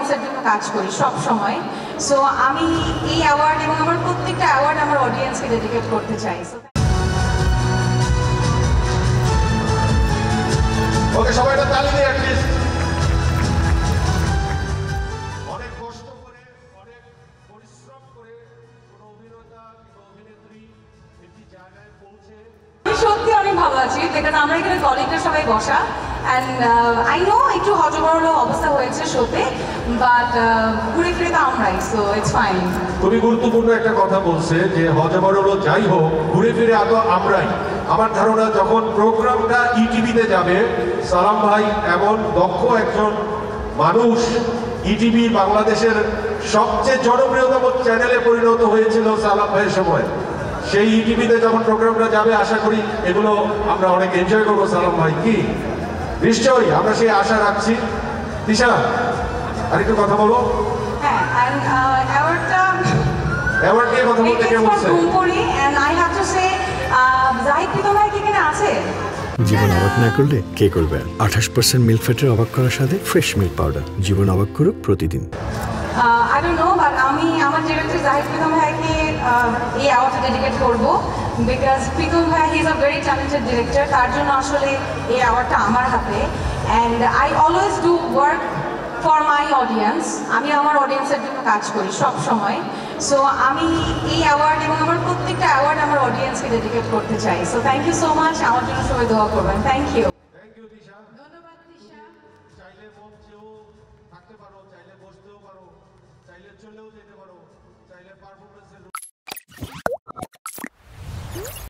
অডিয়েন্সের জন্য কাজ করি সব সময়। সো আমি এই অ্যাওয়ার্ড এবং আমার প্রত্যেকটা অ্যাওয়ার্ড আমার অডিয়েন্সকে ডেডিকেট করতে চাই। ওকে, সবাই একটা তালি দিই অ্যাটলিস্ট। অনেক কষ্ট করে, অনেক পরিশ্রম করে কোনো অভিনেতা কিংবা অভিনেত্রী একটি জায়গায় পৌঁছে। আমি সত্যি অনেক ভালো আছি, বিকজ আমরা এখানে কলিগরা সবাই বসা, অ্যান্ড আই নো একটু হজবরল অবস্থা হয়েছে শোতে, বাট ঘুরে ফিরে তো আমরাই, সো ইটস ফাইন। খুবই গুরুত্বপূর্ণ একটা কথা বলছে যে হজবরল যাই হোক, ঘুরে ফিরে আগে আমরাই। আমার ধারণা যখন প্রোগ্রামটা ইটিভিতে যাবে, সালাম ভাই এমন দক্ষ একজন মানুষ, ইটিভি বাংলাদেশের সবচেয়ে জনপ্রিয়তম চ্যানেলে পরিণত হয়েছিল সালাম ভাইয়ের সময়। সেই ইটিভিতে যখন প্রোগ্রামটা যাবে, আশা করি এগুলো আমরা অনেক এনজয় করবো। সালাম ভাই কি নিশ্চয়ই, আমরা সেই আশা রাখছি। দিশা, আরেকটু কথা বলো। হ্যাঁ, অ্যান্ড অ্যাওয়ার্ডটা অ্যাওয়ার্ড নিয়ে কথা বলতে কে বলছে? জীবন অবাক না করলে কে করবে? 28% মিল্ক ফ্যাটের অবাক করার সাথে ফ্রেশ মিল্ক পাউডার। জীবন অবাক করুক প্রতিদিন। I don't know, but আমি আমার ডিরেক্টর জাহিদ প্রীতম ভাইকে এই অ্যাওয়ার্ডটা ডেডিকেট করবো, বিকজ প্রীতম ভাই he is a very talented director. তার জন্য আসলে এই অ্যাওয়ার্ডটা আমার হাতে, and I always do work for my audience. আমি আমার অডিয়েন্সের জন্য কাজ করি সব সময়। সো আমি এই অ্যাওয়ার্ড এবং আমার প্রত্যেকটা অ্যাওয়ার্ড আমার অডিয়েন্সকে ডেডিকেট করতে চাই। So thank you so much. আমার জন্য সবাই দোয়া করবেন। Thank you.